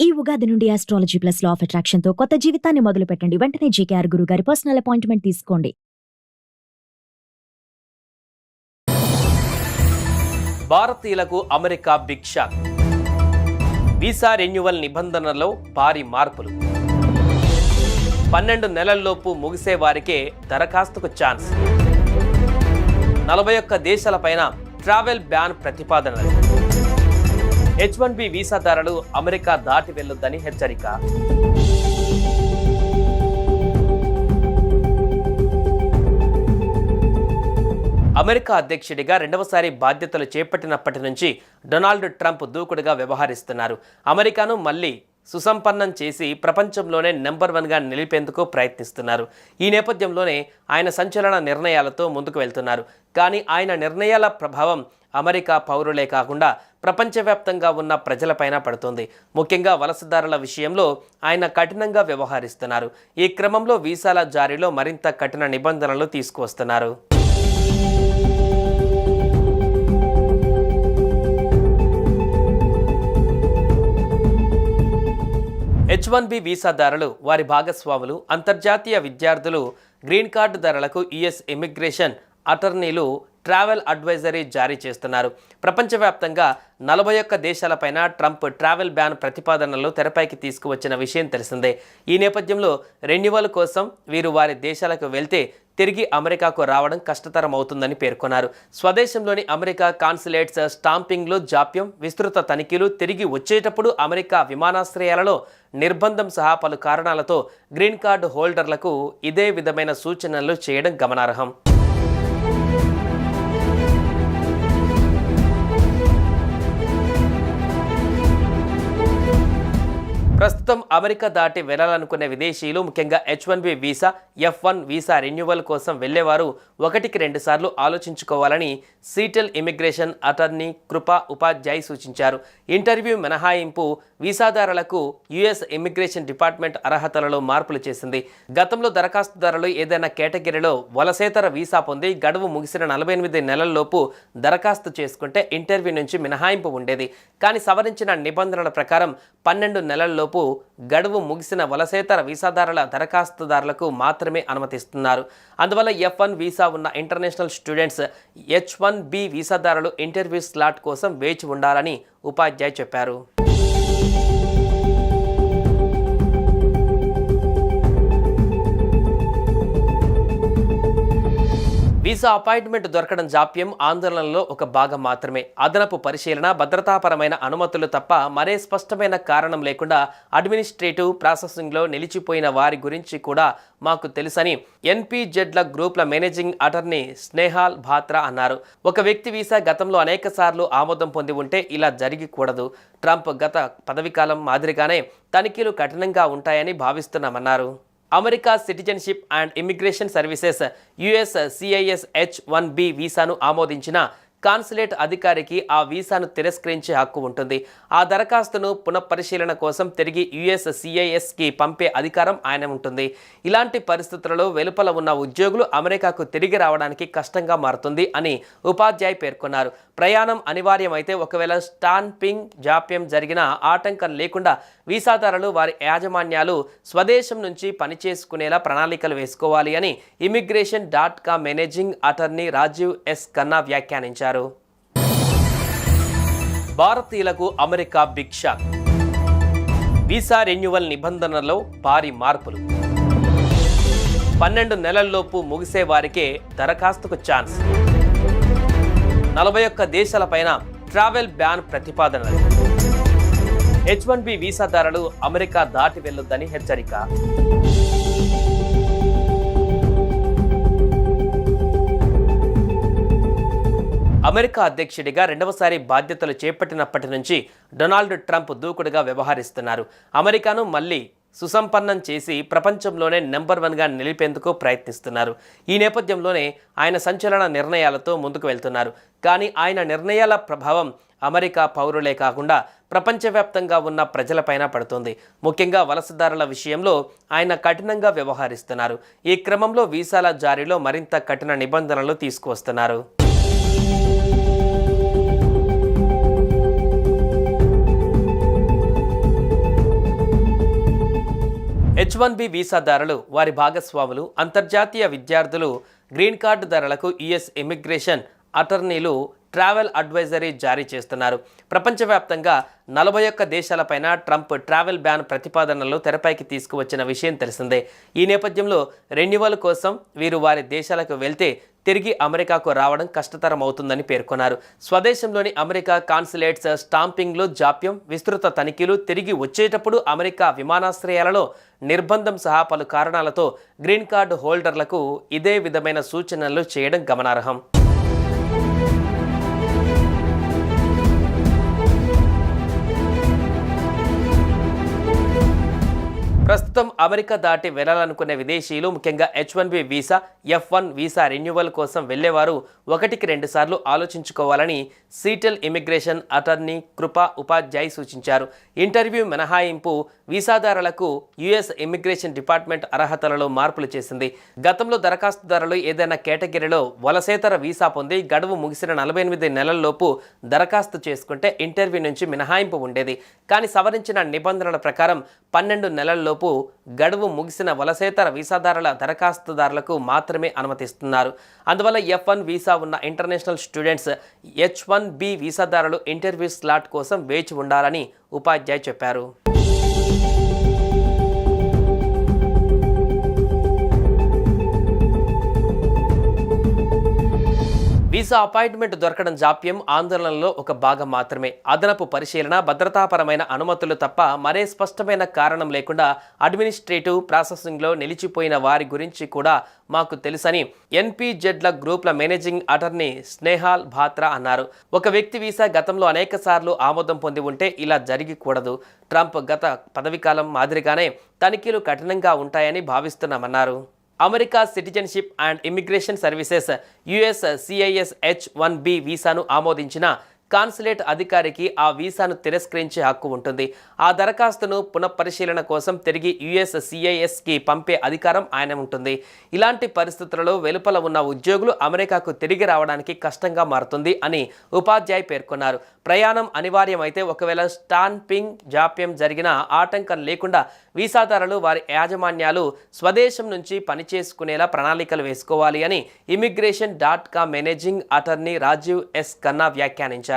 ఈ ఉగాది నుండి astrology plus law of attraction తో కొత్త జీవితాన్ని మొదలు పెట్టండి. వెంటనే జీకేఆర్ గురువు గారి పర్సనల్ అపాయింట్మెంట్ తీసుకోండి. భారతీయులకు America big shock. Visa renewal నిబంధనల్లో భారీ మార్పులు. 12 నెలల్లోపు ముగిసే వారికే దరఖాస్తుకు ఛాన్స్. 41 దేశాలపైన ట్రావెల్ బ్యాన్ ప్రతిపాదనలు. H1B వీసాదారులు అమెరికా దాటి వెళ్లొద్దని హెచ్చరిక. అమెరికా అధ్యక్షుడిగా రెండవసారి బాధ్యతలు చేపట్టినప్పటి నుంచి డొనాల్డ్ ట్రంప్ దూకుడుగా వ్యవహరిస్తున్నారు. అమెరికాను మళ్లీ సుసంపన్నం చేసి ప్రపంచంలోనే నెంబర్ 1గా నిలిపేందుకు ప్రయత్నిస్తున్నారు. ఈ నేపథ్యంలోనే ఆయన సంచలన నిర్ణయాలతో ముందుకు వెళ్తున్నారు. కానీ ఆయన నిర్ణయాల ప్రభావం అమెరికా పౌరులే కాకుండా ప్రపంచవ్యాప్తంగా ఉన్న ప్రజలపైన పడుతుంది. ముఖ్యంగా వలసదారుల విషయంలో ఆయన కఠినంగా వ్యవహరిస్తున్నారు. ఈ క్రమంలో వీసాల జారీలో మరింత కఠిన నిబంధనలు తీసుకువస్తున్నారు. H1B వీసాదారులు, వారి భాగస్వాములు, అంతర్జాతీయ విద్యార్థులు, గ్రీన్ కార్డు ధరలకు యుఎస్ ఇమిగ్రేషన్ అటార్నీలు ట్రావెల్ అడ్వైజరీ జారీ చేస్తున్నారు. ప్రపంచవ్యాప్తంగా 41 దేశాలపైన ట్రంప్ ట్రావెల్ బ్యాన్ ప్రతిపాదనలు తెరపైకి తీసుకువచ్చిన విషయం తెలిసిందే. ఈ నేపథ్యంలో రెన్యువల్ కోసం వీరు వారి దేశాలకు వెళ్తే తిరిగి అమెరికాకు రావడం కష్టతరం అవుతుందని పేర్కొన్నారు. స్వదేశంలోని అమెరికా కాన్సులేట్స్ స్టాంపింగ్లు జాప్యం, విస్తృత తనిఖీలు, తిరిగి వచ్చేటప్పుడు అమెరికా విమానాశ్రయాలలో నిర్బంధం సహా పలు కారణాలతో గ్రీన్ కార్డు హోల్డర్లకు ఇదే విధమైన సూచనలు చేయడం గమనార్హం. ప్రస్తుతం అమెరికా దాటి వెళ్లాలనుకునే విదేశీయులు, ముఖ్యంగా H1B visa, F1 visa renewal కోసం వెళ్లేవారు 1-2 సార్లు ఆలోచించుకోవాలని సీటెల్ ఇమిగ్రేషన్ అటార్నీ కృపా ఉపాధ్యాయ్ సూచించారు. ఇంటర్వ్యూ మినహాయింపు వీసాదారులకు యుఎస్ ఇమిగ్రేషన్ డిపార్ట్మెంట్ అర్హతలలో మార్పులు చేసింది. గతంలో దరఖాస్తుదారులు ఏదైనా కేటగిరీలో వలసేతర వీసా పొంది గడువు ముగిసిన 48 నెలల్లోపు దరఖాస్తు చేసుకుంటే ఇంటర్వ్యూ నుంచి మినహాయింపు ఉండేది. కానీ సవరించిన నిబంధనల ప్రకారం 12 నెలల్లో గడువు ముగిసిన వలసేతర వీసాదారుల దరఖాస్తుదారులకు మాత్రమే అనుమతిస్తున్నారు. అందువల్ల F1 వీసా ఉన్న ఇంటర్నేషనల్ స్టూడెంట్స్ H1B వీసాదారులు ఇంటర్వ్యూ స్లాట్ కోసం వేచి ఉండాలని ఉపాధ్యాయ్ చెప్పారు. వీసా అపాయింట్మెంట్ దొరకడం జాప్యం, ఆందోళనలో ఒక భాగం మాత్రమే. అదనపు పరిశీలన, భద్రతాపరమైన అనుమతులు తప్ప మరే స్పష్టమైన కారణం లేకుండా అడ్మినిస్ట్రేటివ్ ప్రాసెసింగ్లో నిలిచిపోయిన వారి గురించి కూడా మాకు తెలుసని NPZల గ్రూప్ల మేనేజింగ్ అటార్నీ స్నేహాల్ భాత్రా అన్నారు. ఒక వ్యక్తి వీసా గతంలో అనేక సార్లు ఆమోదం పొంది ఉంటే ఇలా జరిగకూడదు. ట్రంప్ గత పదవీకాలం మాదిరిగానే తనిఖీలు కఠినంగా ఉంటాయని భావిస్తున్నామన్నారు. America citizenship and immigration services USCIS H1B వీసాను ఆమోదించిన కాన్సులేట్ అధికారికి ఆ వీసాను తిరస్కరించే హక్కు ఉంటుంది. ఆ దరఖాస్తును పునఃపరిశీలన కోసం తిరిగి USCISకి పంపే అధికారం ఆయన ఉంటుంది. ఇలాంటి పరిస్థితులలో వెలుపల ఉన్న ఉద్యోగులు అమెరికాకు తిరిగి రావడానికి కష్టంగా మారుతుంది అని ఉపాధ్యాయ్ పేర్కొన్నారు. ప్రయాణం అనివార్యమైతే ఒకవేళ స్టాంపింగ్ జాప్యం జరిగిన ఆటంకం లేకుండా వీసాదారులు వారి యాజమాన్యాలు స్వదేశం నుంచి పనిచేసుకునేలా ప్రణాళికలు వేసుకోవాలి అని immigration.com managing attorney Rajiv S. Khanna వ్యాఖ్యానించారు. భారతీయులకు America big shock. Visa renewal నిబంధనల్లో భారీ మార్పులు. 12 నెలల్లోపు ముగిసే వారికే దరఖాస్తుకు ఛాన్స్. 41 దేశాలపైన ట్రావెల్ బ్యాన్ ప్రతిపాదనలు. H1B వీసాదారులు అమెరికా దాటి వెళ్లొద్దని హెచ్చరిక. అమెరికా అధ్యక్షుడిగా రెండవసారి బాధ్యతలు చేపట్టినప్పటి నుంచి డొనాల్డ్ ట్రంప్ దూకుడుగా వ్యవహరిస్తున్నారు. అమెరికాను మళ్లీ సుసంపన్నం చేసి ప్రపంచంలోనే నెంబర్ 1గా నిలిపేందుకు ప్రయత్నిస్తున్నారు. ఈ నేపథ్యంలోనే ఆయన సంచలన నిర్ణయాలతో ముందుకు వెళ్తున్నారు. కానీ ఆయన నిర్ణయాల ప్రభావం అమెరికా పౌరులే కాకుండా ప్రపంచవ్యాప్తంగా ఉన్న ప్రజలపైన పడుతుంది. ముఖ్యంగా వలసదారుల విషయంలో ఆయన కఠినంగా వ్యవహరిస్తున్నారు. ఈ క్రమంలో వీసాల జారీలో మరింత కఠిన నిబంధనలు తీసుకువస్తున్నారు. H1B వీసాదారులు, వారి భాగస్వాములు, అంతర్జాతీయ విద్యార్థులు, గ్రీన్ కార్డుదారులకు యుఎస్ ఇమిగ్రేషన్ అటార్నీలు ట్రావెల్ అడ్వైజరీ జారీ చేస్తున్నారు. ప్రపంచవ్యాప్తంగా 41 దేశాలపైన ట్రంప్ ట్రావెల్ బ్యాన్ ప్రతిపాదనలు తెరపైకి తీసుకువచ్చిన విషయం తెలిసిందే. ఈ నేపథ్యంలో రెన్యువల్ కోసం వీరు వారి దేశాలకు వెళ్తే తిరిగి అమెరికాకు రావడం కష్టతరం అవుతుందని పేర్కొన్నారు. స్వదేశంలోని అమెరికా కాన్సులేట్స్ స్టాంపింగ్లో జాప్యం, విస్తృత తనిఖీలు, తిరిగి వచ్చేటప్పుడు అమెరికా విమానాశ్రయాలలో నిర్బంధం సహా పలు కారణాలతో గ్రీన్ కార్డు హోల్డర్లకు ఇదే విధమైన సూచనలు చేయడం గమనార్హం. ప్రస్తుతం అమెరికా దాటి వెళ్లాలనుకునే విదేశీయులు, ముఖ్యంగా H1B visa, F1 visa renewal కోసం వెళ్లేవారు 1-2 సార్లు ఆలోచించుకోవాలని సీటెల్ ఇమిగ్రేషన్ అటార్నీ కృపా ఉపాధ్యాయ్ సూచించారు. ఇంటర్వ్యూ మినహాయింపు వీసాదారులకు యుఎస్ ఇమిగ్రేషన్ డిపార్ట్మెంట్ అర్హతలలో మార్పులు చేసింది. గతంలో దరఖాస్తుదారులు ఏదైనా కేటగిరీలో వలసేతర వీసా పొంది గడువు ముగిసిన 48 నెలల్లోపు దరఖాస్తు చేసుకుంటే ఇంటర్వ్యూ నుంచి మినహాయింపు ఉండేది. కానీ సవరించిన నిబంధనల ప్రకారం 12 నెలల్లోపు గడువు ముగిసిన వలసేతర వీసాదారుల దరఖాస్తుదారులకు మాత్రమే అనుమతిస్తున్నారు. అందువల్ల F1 వీసా ఉన్న ఇంటర్నేషనల్ స్టూడెంట్స్ H1B వీసాదారులు ఇంటర్వ్యూ స్లాట్ కోసం వేచి ఉండాలని ఉపాధ్యాయ్ చెప్పారు. వీసా అపాయింట్మెంట్ దొరకడం జాప్యం, ఆందోళనలో ఒక భాగం మాత్రమే. అదనపు పరిశీలన, భద్రతాపరమైన అనుమతులు తప్ప మరే స్పష్టమైన కారణం లేకుండా అడ్మినిస్ట్రేటివ్ ప్రాసెసింగ్లో నిలిచిపోయిన వారి గురించి కూడా మాకు తెలుసని NPZల గ్రూప్ల మేనేజింగ్ అటార్నీ స్నేహాల్ బాత్రా అన్నారు. ఒక వ్యక్తి వీసా గతంలో అనేకసార్లు ఆమోదం పొంది ఉంటే ఇలా జరిగకూడదు. ట్రంప్ గత పదవీకాలం మాదిరిగానే తనిఖీలు కఠినంగా ఉంటాయని భావిస్తున్నామన్నారు. America citizenship and immigration services USCIS H1B వీసాను ఆమోదించిన కాన్సులేట్ అధికారికి ఆ వీసాను తిరస్కరించే హక్కు ఉంటుంది. ఆ దరఖాస్తును పునఃపరిశీలన కోసం తిరిగి USCISకి పంపే అధికారం ఆయన ఉంటుంది. ఇలాంటి పరిస్థితులలో వెలుపల ఉన్న ఉద్యోగులు అమెరికాకు తిరిగి రావడానికి కష్టంగా మారుతుంది అని ఉపాధ్యాయ్ పేర్కొన్నారు. ప్రయాణం అనివార్యమైతే ఒకవేళ స్టాంపింగ్ జాప్యం జరిగినా ఆటంకం లేకుండా వీసాదారులు వారి యాజమాన్యాలు స్వదేశం నుంచి పనిచేసుకునేలా ప్రణాళికలు వేసుకోవాలి అని immigration.com managing attorney Rajiv S. Khanna వ్యాఖ్యానించారు.